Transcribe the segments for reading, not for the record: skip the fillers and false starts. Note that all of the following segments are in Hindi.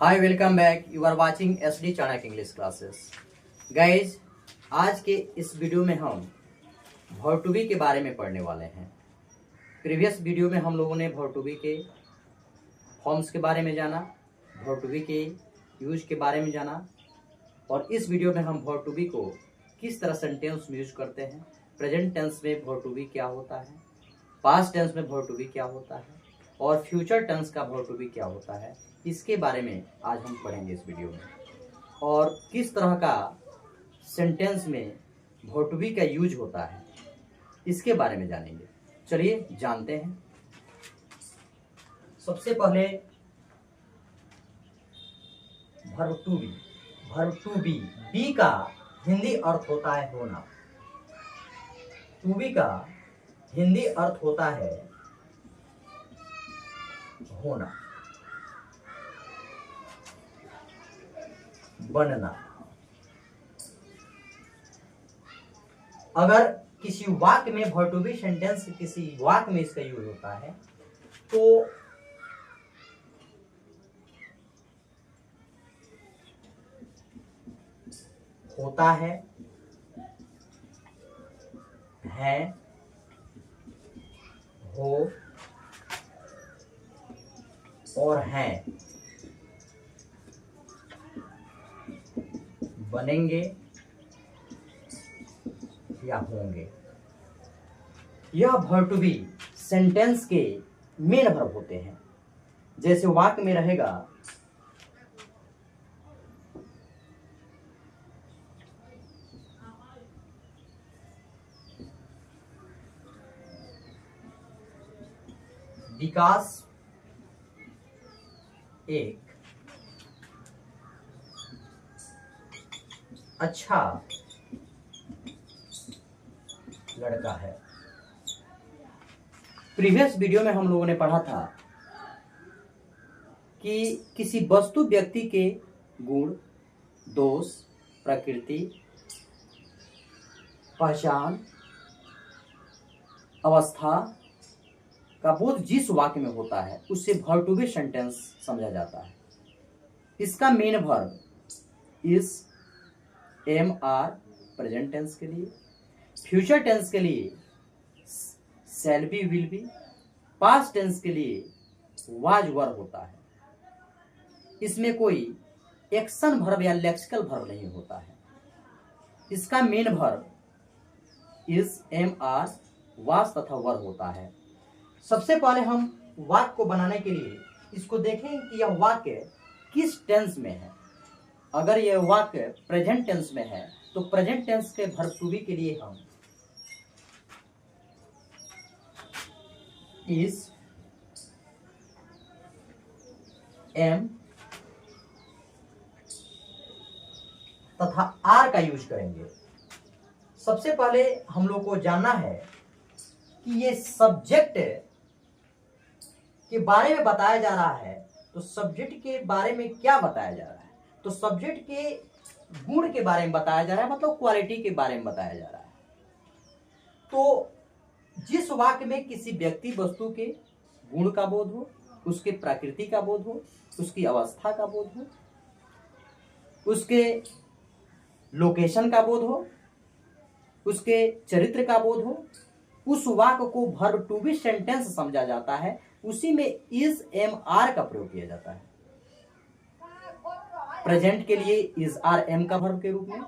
Hi welcome back. You are watching SD Chanakya English classes. Guys, आज के इस वीडियो में हम वर्ब टू बी के बारे में पढ़ने वाले हैं। प्रीवियस वीडियो में हम लोगों ने वर्ब टू बी के फॉर्म्स के बारे में जाना, वर्ब टू बी के यूज के बारे में जाना, और इस वीडियो में हम वर्ब टू बी को किस तरह सेंटेंस में यूज करते हैं, प्रेजेंट टेंस में वर्ब टू बी क्या होता है, पास्ट टेंस में वर्ब टू बी क्या होता है और फ्यूचर टेंस का वर्ब टू बी क्या होता है, इसके बारे में आज हम पढ़ेंगे इस वीडियो में। और किस तरह का सेंटेंस में वर्ब टू बी का यूज होता है इसके बारे में जानेंगे। चलिए जानते हैं। सबसे पहले verb to be. Verb to be, be का हिंदी अर्थ होता है होना। टू बी का हिंदी अर्थ होता है होना, बनना। अगर किसी वाक्य में वर्ब टू बी सेंटेंस किसी वाक्य में इसका यूज होता है तो होता है, हो और हैं, बनेंगे या होंगे। यह वर्ब टू बी सेंटेंस के मेन वर्ब होते हैं। जैसे वाक्य में रहेगा विकास एक अच्छा लड़का है। प्रीवियस वीडियो में हम लोगों ने पढ़ा था कि किसी वस्तु व्यक्ति के गुण, दोष, प्रकृति, पहचान, अवस्था का बोध जिस वाक्य में होता है उससे वर्ब टू बी सेंटेंस समझा जाता है। इसका main verb is, am are present tense के लिए, फ्यूचर टेंस के लिए shall be, will be, past tense के लिए वाज वर्ब होता है। इसमें कोई एक्शन वर्ब या लेक्सिकल वर्ब नहीं होता है। इसका main verb is, am are, was तथा वर्ब होता है। सबसे पहले हम वाक्य को बनाने के लिए इसको देखें कि यह वाक्य किस टेंस में है। अगर यह वाक्य प्रेजेंट टेंस में है तो प्रेजेंट टेंस के वर्ब टू बी के लिए हम इज, एम तथा आर का यूज करेंगे। सबसे पहले हम लोग को जानना है कि ये सब्जेक्ट के बारे में बताया जा रहा है, तो सब्जेक्ट के बारे में क्या बताया जा रहा है? तो सब्जेक्ट के गुण के बारे में बताया जा रहा है, मतलब क्वालिटी के बारे में बताया जा रहा है। तो जिस वाक्य में किसी व्यक्ति वस्तु के गुण का बोध हो, उसके प्रकृति का बोध हो, उसकी अवस्था का बोध हो, उसके लोकेशन का बोध हो, उसके चरित्र का बोध हो, उस वाक्य को वर्ब टू बी सेंटेंस समझा जाता है। उसी में इज, एम, आर का प्रयोग किया जाता है। प्रेजेंट के लिए इज, आर, एम का वर्ब के रूप में,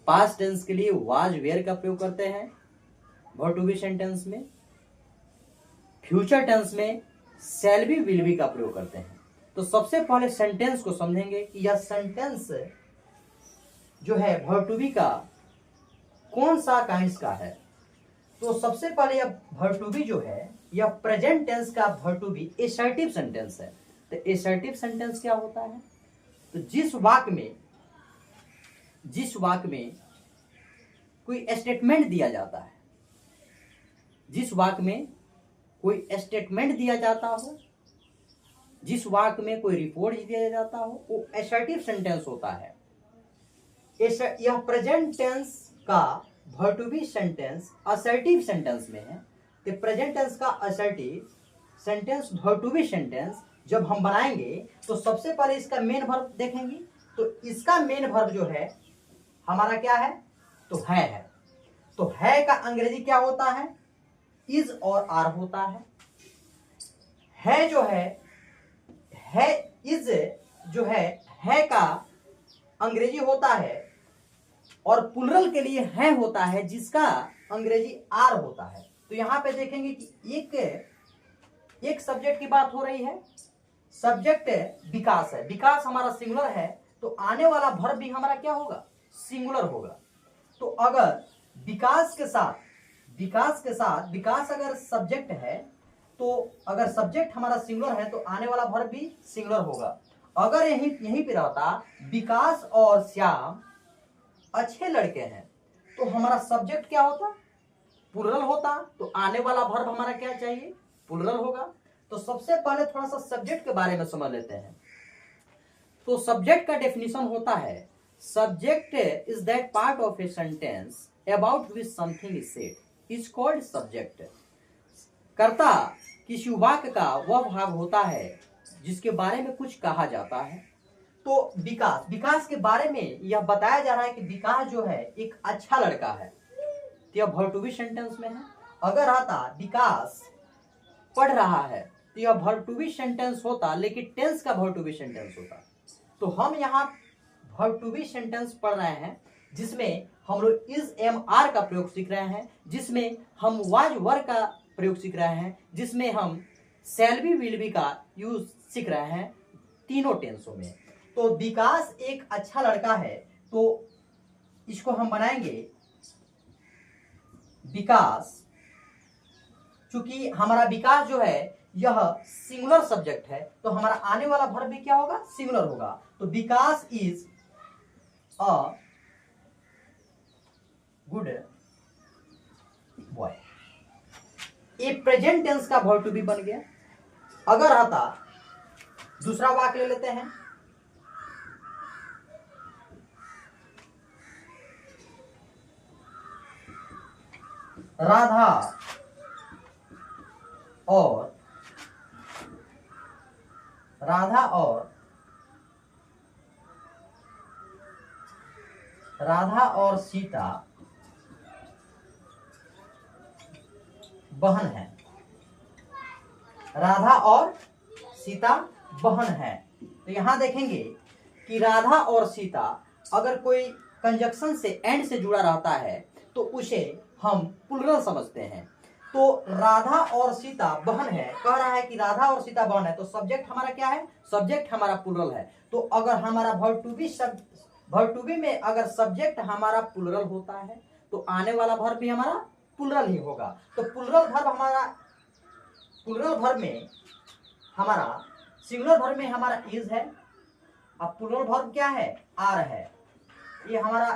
पास्ट टेंस के लिए वाज, वेयर का प्रयोग करते हैं वर्ब टू बी सेंटेंस में, फ्यूचर टेंस में शैल बी, विल बी का प्रयोग करते हैं। तो सबसे पहले सेंटेंस को समझेंगे कि यह सेंटेंस जो है वर्ब टू बी का कौन सा काइंड्स का है। तो सबसे पहले यह वर्ब टू बी जो है यह प्रेजेंट टेंस का verb to be assertive sentence है। तो एसर्टिव सेंटेंस क्या होता है? तो जिस वाक्य में कोई स्टेटमेंट दिया जाता है, जिस वाक्य में कोई स्टेटमेंट दिया जाता हो, जिस वाक्य में कोई रिपोर्ट दिया जाता हो, वो एसर्टिव सेंटेंस होता है। यह प्रेजेंट टेंस का verb to be sentence assertive sentence में है। तो प्रेजेंट टेंस का assertive sentence verb to be sentence जब हम बनाएंगे तो सबसे पहले इसका मेन वर्ब देखेंगे। तो इसका मेन वर्ब जो है हमारा क्या है, तो है। तो है का अंग्रेजी क्या होता है, इज और आर होता है जो है इज जो है का अंग्रेजी होता है, और प्लुरल के लिए है होता है जिसका अंग्रेजी आर होता है। तो यहां पे देखेंगे कि एक सब्जेक्ट की बात हो रही है, सब्जेक्ट विकास है, विकास हमारा सिंगुलर है, तो आने वाला वर्ब भी हमारा क्या होगा, सिंगुलर होगा। तो अगर विकास के साथ विकास अगर सब्जेक्ट है, तो अगर सब्जेक्ट हमारा सिंगुलर है तो आने वाला वर्ब भी सिंगुलर होगा। अगर यहीं पे रहता विकास और श्याम अच्छे लड़के हैं, तो हमारा सब्जेक्ट क्या होता, प्लुरल होता, तो आने वाला वर्ब हमारा क्या चाहिए, प्लुरल होगा। तो सबसे पहले थोड़ा सा सब्जेक्ट के बारे में समझ लेते हैं। तो सब्जेक्ट का डेफिनेशन होता है, subject is that part of a sentence about which something is said is called subject. कर्ता किसी वाक्य का वह भाग होता है जिसके बारे में कुछ कहा जाता है। तो विकास के बारे में यह बताया जा रहा है कि विकास जो है एक अच्छा लड़का है, तो यह वर्ब टू बी सेंटेंस में है। अगर आता विकास पढ़ रहा है, तो यह वर्ब टू बी सेंटेंस होता, लेकिन टेंस का वर्ब टू बी सेंटेंस होता। तो हम यहाँ वर्ब टू बी सेंटेंस पढ़ रहे हैं, जिसमें हम लोग इज एम आर का प्रयोग सीख रहे हैं, जिसमें हम वाज वर का प्रयोग सीख रहे हैं, जिसमें हम शैल बी विल बी का यूज सीख रहे हैं, तीनों टेंसों में। तो विकास एक अच्छा लड़का है, तो इसको हम बनाएंगे विकास। चूंकि हमारा विकास जो है यह सिंगुलर सब्जेक्ट है, तो हमारा आने वाला वर्ब भी क्या होगा, सिंगुलर होगा। तो विकास इज अ गुड बॉय, ये प्रेजेंट टेंस का वर्ब टू बी बन गया। अगर आता दूसरा वाक्य ले लेते हैं, राधा और सीता बहन है। राधा और सीता बहन है। तो यहां देखेंगे कि राधा और सीता अगर कोई कंजक्शन से एंड से जुड़ा रहता है तो उसे हम प्लुरल समझते हैं। तो राधा और सीता बहन है, कह रहा है कि राधा और सीता बहन है, तो सब्जेक्ट हमारा क्या है, सब्जेक्ट हमारा प्लुरल है। तो अगर हमारा वर्ब टू बी में अगर सब्जेक्ट हमारा प्लुरल होता है, तो आने वाला वर्ब भी हमारा प्लुरल ही होगा। तो प्लुरल वर्ब में हमारा सिंगुलर वर्ब में हमारा इज है, अब प्लुरल वर्ब क्या है, आर है। ये हमारा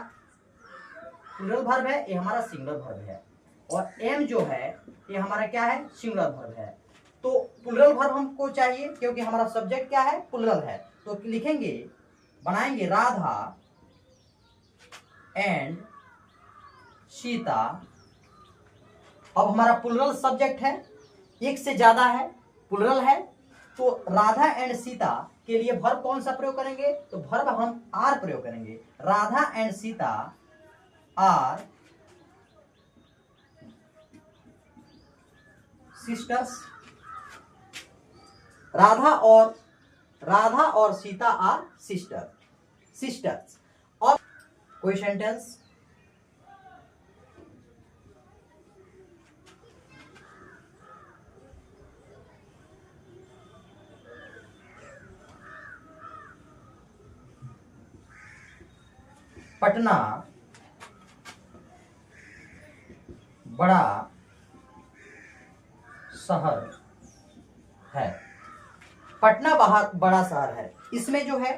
प्लुरल वर्ब है, ये हमारा सिंगुलर वर्ब है, और एम जो है ये हमारा क्या है, सिंगुलर वर्ब है। तो प्लुरल वर्ब हमको चाहिए क्योंकि हमारा सब्जेक्ट क्या है, प्लुरल है। तो लिखेंगे, बनाएंगे राधा एंड सीता। अब हमारा प्लुरल सब्जेक्ट है, एक से ज्यादा है, प्लुरल है, तो राधा एंड सीता के लिए वर्ब कौन सा प्रयोग करेंगे, तो वर्ब हम आर प्रयोग करेंगे। Radha and Sita are sisters. Radha और सीता आर सिस्टर्स। और कोई सेंटेंस, पटना बड़ा शहर है। पटना बड़ा शहर है, इसमें जो है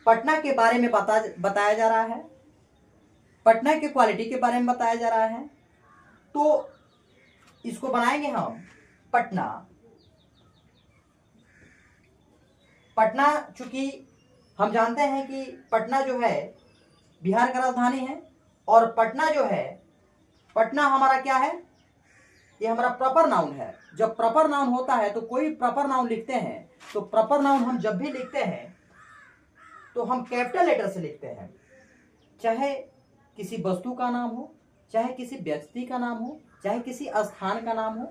पटना के बारे में बताया जा रहा है, पटना की क्वालिटी के बारे में बताया जा रहा है। तो इसको बनाएंगे हम पटना। चूंकि हम जानते हैं कि पटना जो है बिहार का राजधानी है, और पटना हमारा क्या है, ये हमारा प्रॉपर नाउन है। जब प्रॉपर नाउन होता है तो कोई प्रॉपर नाउन लिखते हैं तो प्रॉपर नाउन हम जब भी लिखते हैं तो हम कैपिटल लेटर से लिखते हैं, चाहे किसी वस्तु का नाम हो, चाहे किसी व्यक्ति का नाम हो, चाहे किसी स्थान का नाम हो।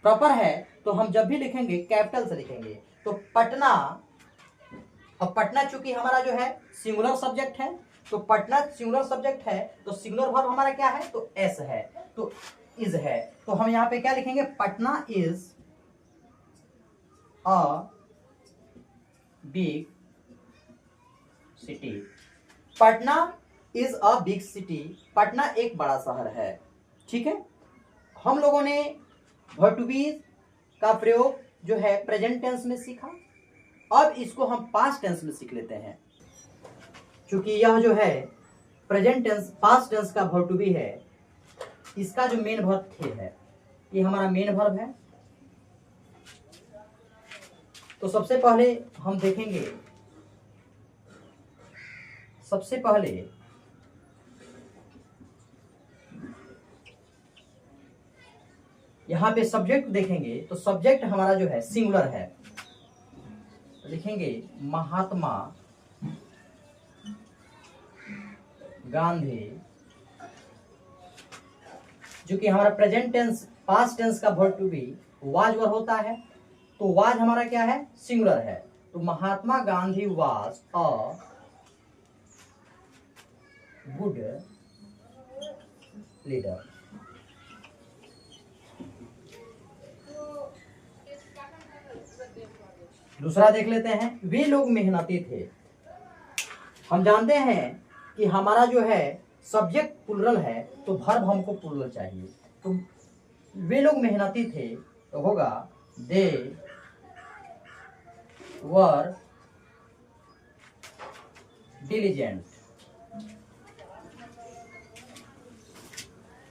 प्रॉपर है तो हम जब भी लिखेंगे कैपिटल से लिखेंगे। तो पटना, अब पटना चूंकि हमारा जो है सिंगुलर सब्जेक्ट है, तो पटना सिंगुलर सब्जेक्ट है तो सिंगुलर वर्ब हमारा क्या है, तो एस है, तो इज है। तो हम यहां पे क्या लिखेंगे, Patna is a big city. Patna is a big city, Patna एक बड़ा शहर है। ठीक है, हम लोगों ने वर्ब टू बी का प्रयोग जो है प्रेजेंट टेंस में सीखा। अब इसको हम पास्ट टेंस में सीख लेते हैं, क्योंकि यह जो है प्रेजेंट टेंस पास्ट टेंस का वर्ब टू बी है, इसका जो मेन वर्ब थे है, ये हमारा मेन वर्ब है। तो सबसे पहले हम देखेंगे, सबसे पहले यहां पे सब्जेक्ट देखेंगे, तो सब्जेक्ट हमारा जो है सिंगुलर है, तो लिखेंगे महात्मा गांधी। जो कि हमारा प्रेजेंट टेंस पास्ट टेंस का verb to be was verb होता है, तो वाज हमारा क्या है, सिंगुलर है। तो Mahatma Gandhi was a good leader. दूसरा देख लेते हैं, वे लोग मेहनती थे। हम जानते हैं कि हमारा जो है सब्जेक्ट प्लुरल है, तो वर्ब हमको प्लुरल चाहिए। तो वे लोग मेहनती थे तो होगा दे वर डिलीजेंट।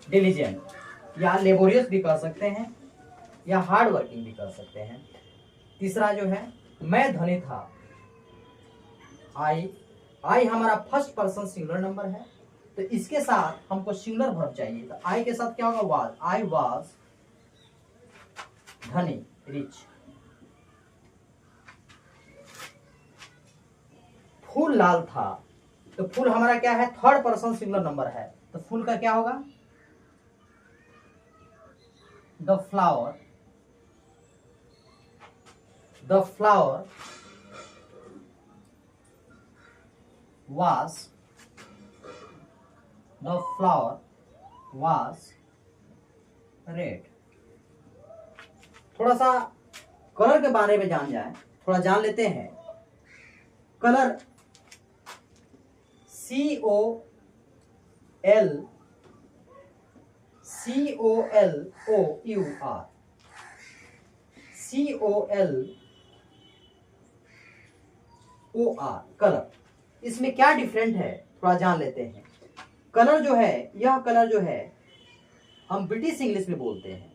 डिलीजेंट या लेबोरियस भी कह सकते हैं, या हार्ड वर्किंग भी कह सकते हैं। तीसरा जो है, मैं धनी था। आई हमारा फर्स्ट पर्सन सिंगुलर नंबर है, तो इसके साथ हमको सिंगुलर वर्ब चाहिए। तो आई के साथ क्या होगा, वाज। आई वाज धनी, रिच। फूल लाल था, तो फूल हमारा क्या है, थर्ड पर्सन सिंगुलर नंबर है, तो फूल का क्या होगा, the flower. The flower was the flower was red। थोड़ा सा कलर के बारे में थोड़ा जान लेते हैं। कलर COLOUR कलर, इसमें क्या डिफरेंट है थोड़ा जान लेते हैं। कलर जो है, यह कलर जो है हम ब्रिटिश इंग्लिश में बोलते हैं।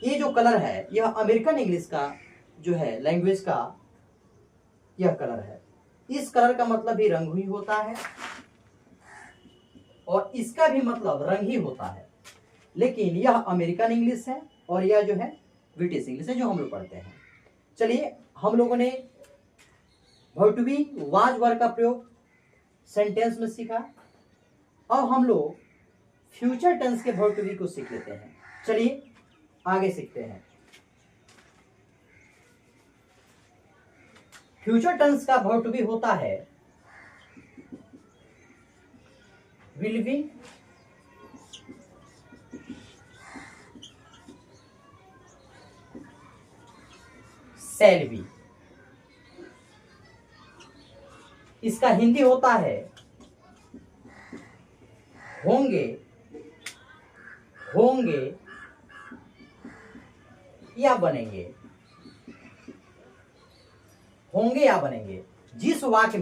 ये जो कलर है यह अमेरिकन इंग्लिश का जो है लैंग्वेज का यह कलर है। इस कलर का मतलब भी रंग ही होता है और इसका भी मतलब रंग ही होता है, लेकिन यह अमेरिकन इंग्लिश है और यह जो है ब्रिटिश इंग्लिश है जो हम लोग पढ़ते हैं। चलिए, हम लोगों ने verb to be was verb का प्रयोग सेंटेंस में सीखा। अब हम लोग फ्यूचर टेंस के वर्ब टू बी को सीख लेते हैं। चलिए आगे सीखते हैं। फ्यूचर टेंस का वर्ब टू बी होता है विल बी, शैल बी। इसका हिंदी होता है होंगे, होंगे या बनेंगे। होंगे या बनेंगे। जिस वाक्य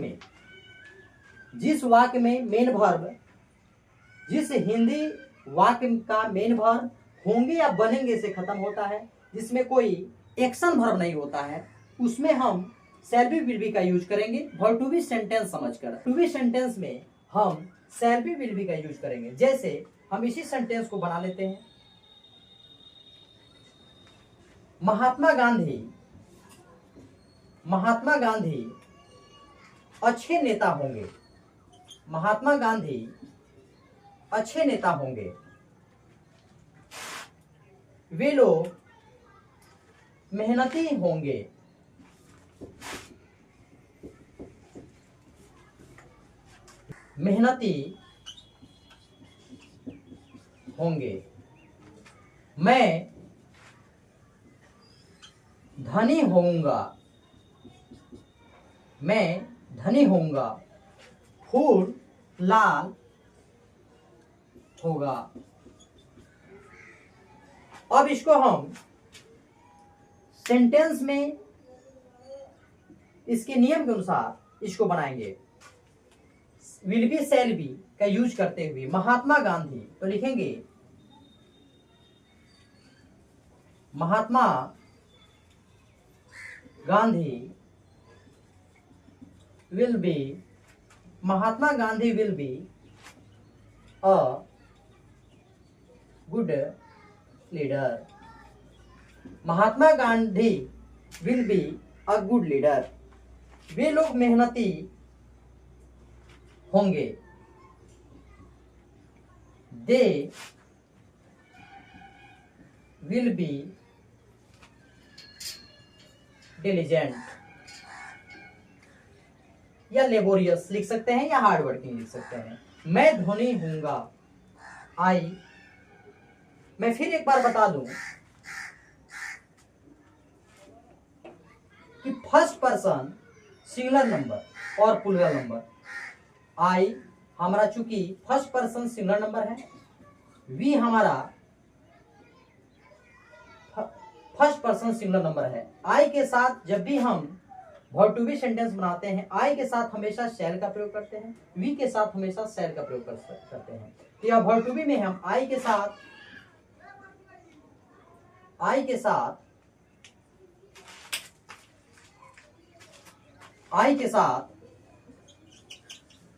में मेन वर्ब, जिस हिंदी वाक्य का मेन वर्ब होंगे या बनेंगे से खत्म होता है, जिसमें कोई एक्शन वर्ब नहीं होता है, उसमें हम शैल बी विल बी का यूज करेंगे वर्ब टू बी सेंटेंस समझकर। टू बी सेंटेंस में हम शैल बी विल बी का यूज करेंगे। जैसे हम इसी सेंटेंस को बना लेते हैं, महात्मा गांधी महात्मा गांधी अच्छे नेता होंगे। महात्मा गांधी अच्छे नेता होंगे। वे लोग मेहनती होंगे। मेहनती होंगे। मैं धनी होऊंगा। मैं धनी होऊंगा। फूल लाल होगा। अब इसको हम सेंटेंस में इसके नियम के अनुसार इसको बनाएंगे। विल बी शैल बी का यूज करते हुए महात्मा गांधी तो लिखेंगे Mahatma Gandhi will be, Mahatma Gandhi will be a good leader. Mahatma Gandhi will be a good leader. वे लोग मेहनती होंगे। दे विल बी डिलिजेंट या लेबोरियस लिख सकते हैं या हार्ड वर्किंग लिख सकते हैं। मैं धनी हूंगा। मैं फिर एक बार बता दूं कि फर्स्ट पर्सन सिंगुलर नंबर और प्लूरल नंबर आई हमारा चूंकि फर्स्ट पर्सन सिंगुलर नंबर है, वी हमारा फर्स्ट पर्सन सिंगुलर नंबर है। आई के साथ जब भी हम वर्ब टू बी सेंटेंस बनाते हैं आई के साथ हमेशा शैल का प्रयोग करते हैं, वी के साथ हमेशा शैल का प्रयोग करते हैं। तो यह वर्ब टू बी में हम आई के साथ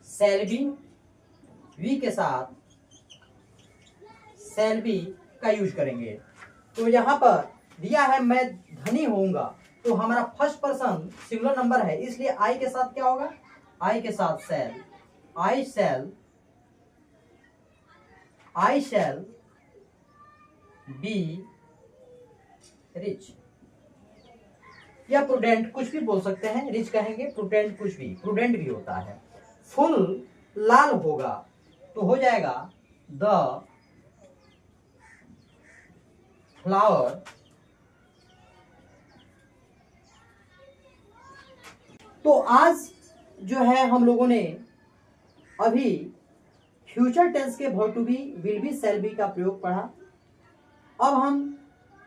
शैल बी, वी के साथ शैल बी का यूज करेंगे। तो यहां पर दिया है मैं धनी होऊंगा, तो हमारा फर्स्ट पर्सन सिंगुलर नंबर है, इसलिए आई के साथ क्या होगा, आई के साथ शैल, आई शैल बी रिच या प्रूडेंट कुछ भी बोल सकते हैं, रिच कहेंगे, प्रूडेंट कुछ भी, प्रूडेंट भी होता है। फुल लाल होगा तो हो जाएगा द फ्लावर तो आज जो है हम लोगों ने अभी फ्यूचर टेंस के verb to be, will be, shall be का प्रयोग पढ़ा। अब हम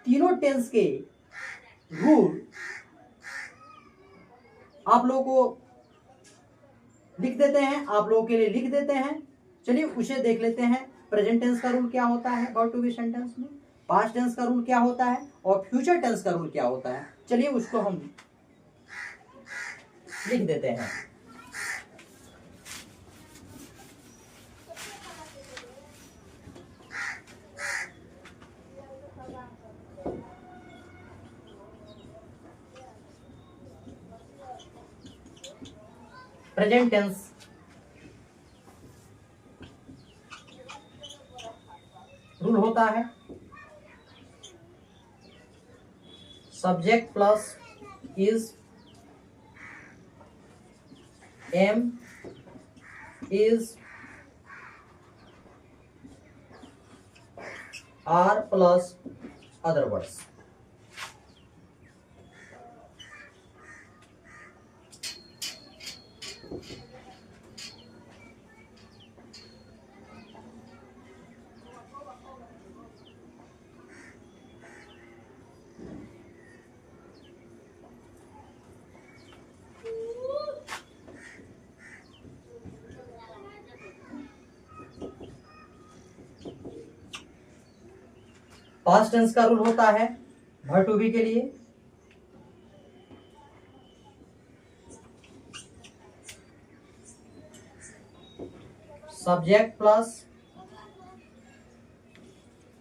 तीनों टेंस के रूल आप लोगों को लिख देते हैं, आप लोगों के लिए लिख देते हैं। चलिए उसे देख लेते हैं। प्रेजेंट टेंस का रूल क्या होता है वर्ब टू बी सेंटेंस में, पास्ट टेंस का रूल क्या होता है और फ्यूचर टेंस का रूल क्या होता है। चलिए उसको हम लिख देते हैं। प्रेजेंट टेंस रूल होता है subject plus is, am is, are plus other words. Past tense का रूल होता है वर्ब टू बी के लिए सब्जेक्ट प्लस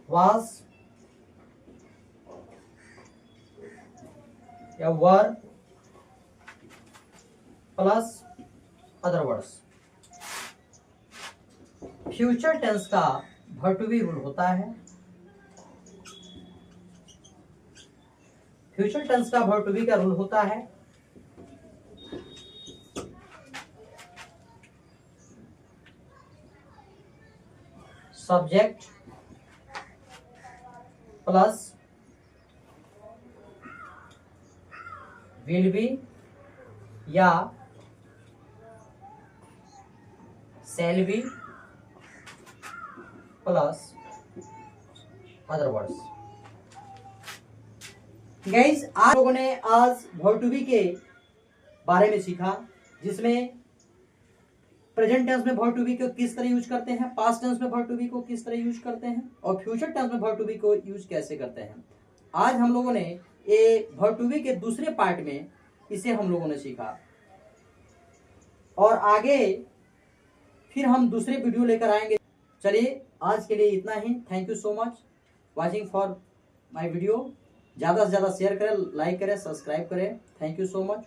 वाज या verb plus other words. Future tense का वर्ब टू बी रूल होता है, फ्यूचर टेंस का वर्ब टू बी का रूल होता है सब्जेक्ट प्लस विल बी या shall be plus other words. Guys आप लोगों ने आज वर्ब टू बी के बारे में सीखा, जिसमें प्रेजेंट टेंस में वर्ब टू बी को किस तरह यूज करते हैं, पास्ट टेंस में वर्ब टू बी को किस तरह यूज करते हैं और फ्यूचर टेंस में वर्ब टू बी को यूज कैसे करते हैं। आज हम लोगों ने ये वर्ब टू बी के दूसरे पार्ट में इसे हम लोगों ने सीखा, और आगे फिर हम दूसरे वीडियो लेकर आएंगे। चलिए आज के लिए इतना ही। Thank you so much watching for my video. ज़्यादा से ज़्यादा शेयर करें, लाइक करें, सब्सक्राइब करें। Thank you so much.